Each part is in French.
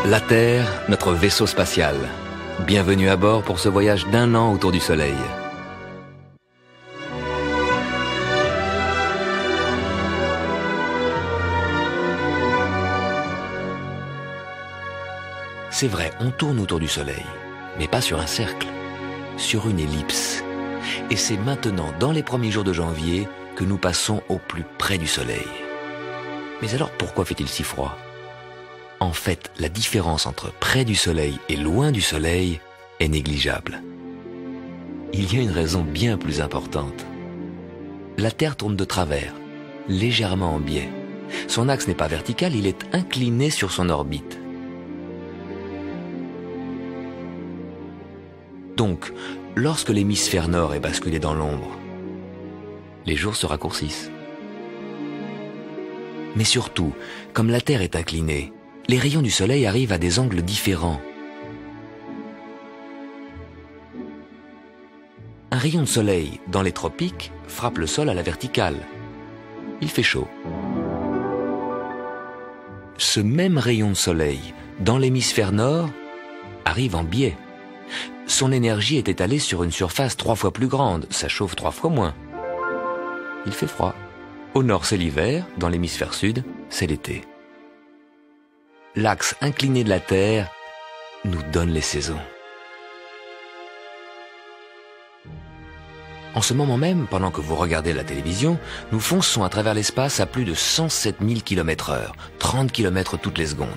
La Terre, notre vaisseau spatial. Bienvenue à bord pour ce voyage d'1 an autour du Soleil. C'est vrai, on tourne autour du Soleil, mais pas sur un cercle, sur une ellipse. Et c'est maintenant, dans les premiers jours de janvier, que nous passons au plus près du Soleil. Mais alors pourquoi fait-il si froid ? En fait, la différence entre près du Soleil et loin du Soleil est négligeable. Il y a une raison bien plus importante. La Terre tourne de travers, légèrement en biais. Son axe n'est pas vertical, il est incliné sur son orbite. Donc, lorsque l'hémisphère nord est basculé dans l'ombre, les jours se raccourcissent. Mais surtout, comme la Terre est inclinée, les rayons du Soleil arrivent à des angles différents. Un rayon de soleil dans les tropiques frappe le sol à la verticale. Il fait chaud. Ce même rayon de soleil dans l'hémisphère nord arrive en biais. Son énergie est étalée sur une surface 3 fois plus grande, ça chauffe 3 fois moins. Il fait froid. Au nord, c'est l'hiver, dans l'hémisphère sud, c'est l'été. L'axe incliné de la Terre nous donne les saisons. En ce moment même, pendant que vous regardez la télévision, nous fonçons à travers l'espace à plus de 107 000 km/h, 30 km toutes les secondes.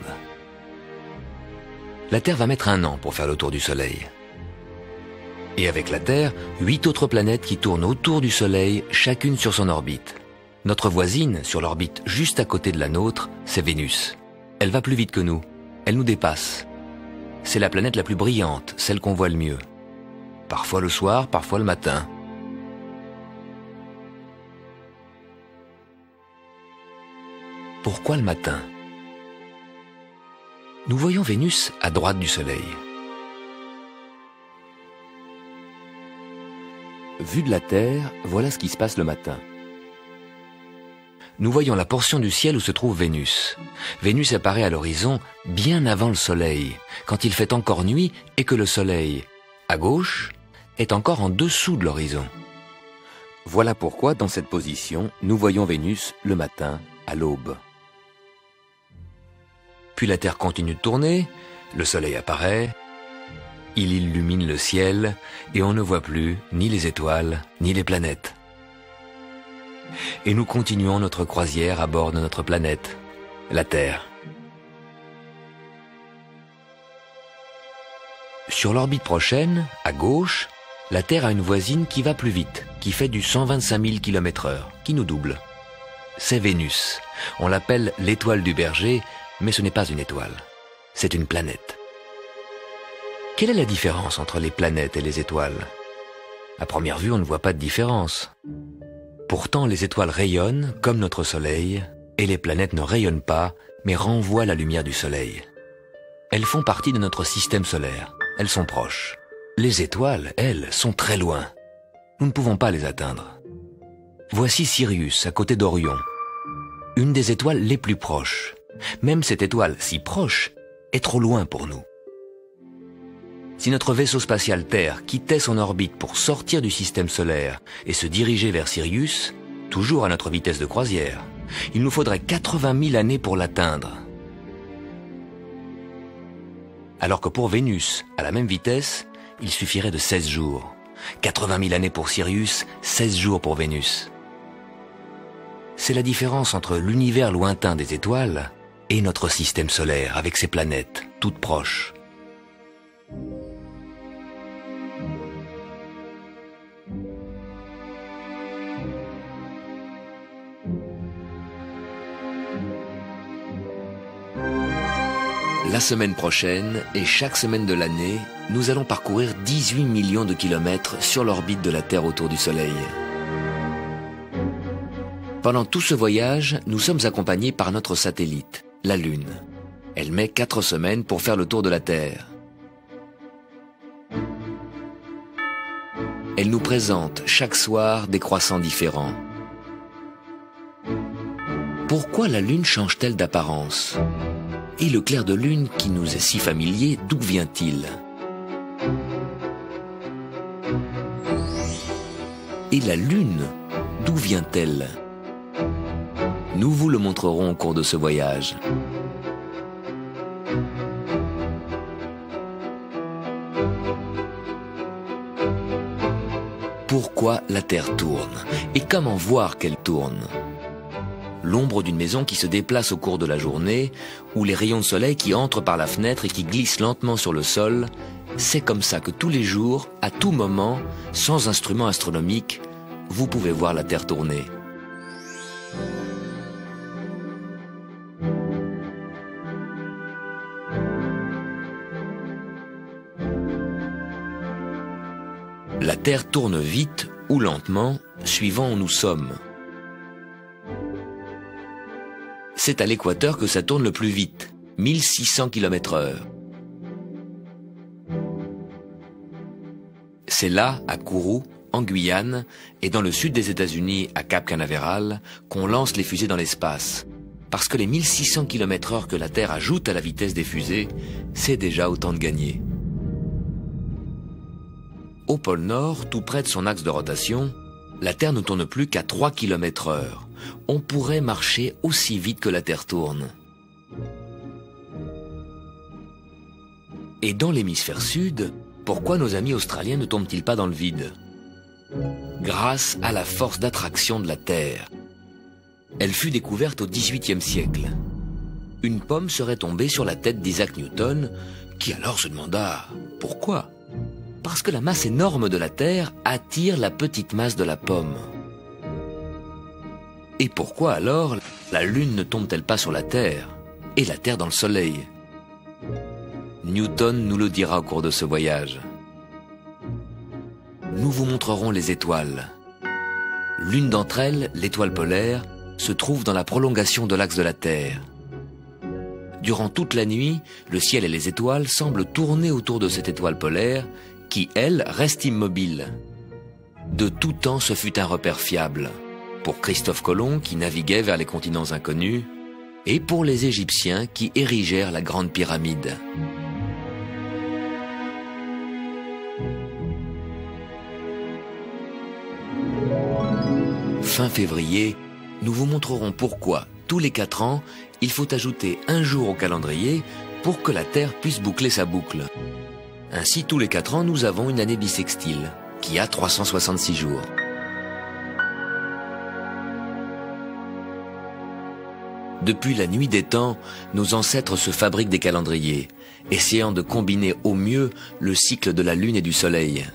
La Terre va mettre 1 an pour faire le tour du Soleil. Et avec la Terre, 8 autres planètes qui tournent autour du Soleil, chacune sur son orbite. Notre voisine, sur l'orbite juste à côté de la nôtre, c'est Vénus. Elle va plus vite que nous. Elle nous dépasse. C'est la planète la plus brillante, celle qu'on voit le mieux. Parfois le soir, parfois le matin. Pourquoi le matin ? Nous voyons Vénus à droite du Soleil. Vu de la Terre, voilà ce qui se passe le matin. Nous voyons la portion du ciel où se trouve Vénus. Vénus apparaît à l'horizon bien avant le Soleil, quand il fait encore nuit et que le Soleil, à gauche, est encore en dessous de l'horizon. Voilà pourquoi, dans cette position, nous voyons Vénus le matin, à l'aube. Puis la Terre continue de tourner, le Soleil apparaît, il illumine le ciel et on ne voit plus ni les étoiles ni les planètes. Et nous continuons notre croisière à bord de notre planète, la Terre. Sur l'orbite prochaine, à gauche, la Terre a une voisine qui va plus vite, qui fait du 125 000 km/h, qui nous double. C'est Vénus. On l'appelle l'étoile du berger, mais ce n'est pas une étoile, c'est une planète. Quelle est la différence entre les planètes et les étoiles ? À première vue, on ne voit pas de différence. Pourtant, les étoiles rayonnent, comme notre Soleil, et les planètes ne rayonnent pas, mais renvoient la lumière du Soleil. Elles font partie de notre système solaire. Elles sont proches. Les étoiles, elles, sont très loin. Nous ne pouvons pas les atteindre. Voici Sirius, à côté d'Orion. Une des étoiles les plus proches. Même cette étoile, si proche, est trop loin pour nous. Si notre vaisseau spatial Terre quittait son orbite pour sortir du système solaire et se diriger vers Sirius, toujours à notre vitesse de croisière, il nous faudrait 80 000 années pour l'atteindre. Alors que pour Vénus, à la même vitesse, il suffirait de 16 jours. 80 000 années pour Sirius, 16 jours pour Vénus. C'est la différence entre l'univers lointain des étoiles et notre système solaire avec ses planètes, toutes proches. La semaine prochaine, et chaque semaine de l'année, nous allons parcourir 18 millions de kilomètres sur l'orbite de la Terre autour du Soleil. Pendant tout ce voyage, nous sommes accompagnés par notre satellite, la Lune. Elle met 4 semaines pour faire le tour de la Terre. Elle nous présente chaque soir des croissants différents. Pourquoi la Lune change-t-elle d'apparence ? Et le clair de lune qui nous est si familier, d'où vient-il? Et la lune, d'où vient-elle? Nous vous le montrerons au cours de ce voyage. Pourquoi la Terre tourne? Et comment voir qu'elle tourne? L'ombre d'une maison qui se déplace au cours de la journée, ou les rayons de soleil qui entrent par la fenêtre et qui glissent lentement sur le sol, c'est comme ça que tous les jours, à tout moment, sans instrument astronomique, vous pouvez voir la Terre tourner. La Terre tourne vite ou lentement, suivant où nous sommes. C'est à l'équateur que ça tourne le plus vite, 1600 km/h. C'est là, à Kourou, en Guyane, et dans le sud des États-Unis, à Cap Canaveral, qu'on lance les fusées dans l'espace. Parce que les 1600 km/h que la Terre ajoute à la vitesse des fusées, c'est déjà autant de gagné. Au pôle Nord, tout près de son axe de rotation, la Terre ne tourne plus qu'à 3 km/h. On pourrait marcher aussi vite que la Terre tourne. Et dans l'hémisphère sud, pourquoi nos amis australiens ne tombent-ils pas dans le vide? Grâce à la force d'attraction de la Terre. Elle fut découverte au XVIIIe siècle. Une pomme serait tombée sur la tête d'Isaac Newton, qui alors se demanda pourquoi? Parce que la masse énorme de la Terre attire la petite masse de la pomme. Et pourquoi alors la Lune ne tombe-t-elle pas sur la Terre et la Terre dans le Soleil? Newton nous le dira au cours de ce voyage. Nous vous montrerons les étoiles. L'une d'entre elles, l'étoile polaire, se trouve dans la prolongation de l'axe de la Terre. Durant toute la nuit, le ciel et les étoiles semblent tourner autour de cette étoile polaire qui, elle, reste immobile. De tout temps, ce fut un repère fiable, pour Christophe Colomb qui naviguait vers les continents inconnus, et pour les Égyptiens qui érigèrent la grande pyramide. Fin février, nous vous montrerons pourquoi, tous les 4 ans, il faut ajouter un jour au calendrier pour que la Terre puisse boucler sa boucle. Ainsi, tous les 4 ans, nous avons une année bissextile, qui a 366 jours. Depuis la nuit des temps, nos ancêtres se fabriquent des calendriers, essayant de combiner au mieux le cycle de la Lune et du Soleil.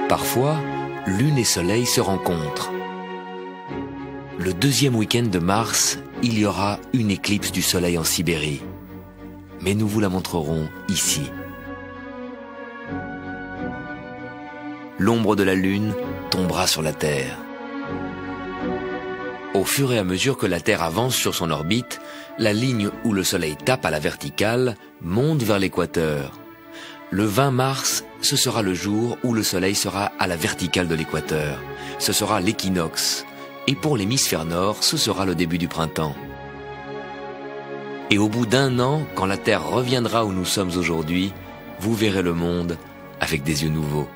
Parfois, Lune et Soleil se rencontrent. Le 2e week-end de mars, il y aura une éclipse du Soleil en Sibérie. Mais nous vous la montrerons ici. L'ombre de la Lune tombera sur la Terre. Au fur et à mesure que la Terre avance sur son orbite, la ligne où le Soleil tape à la verticale monte vers l'équateur. Le 20 mars, ce sera le jour où le Soleil sera à la verticale de l'équateur. Ce sera l'équinoxe. Et pour l'hémisphère nord, ce sera le début du printemps. Et au bout d'1 an, quand la Terre reviendra où nous sommes aujourd'hui, vous verrez le monde avec des yeux nouveaux.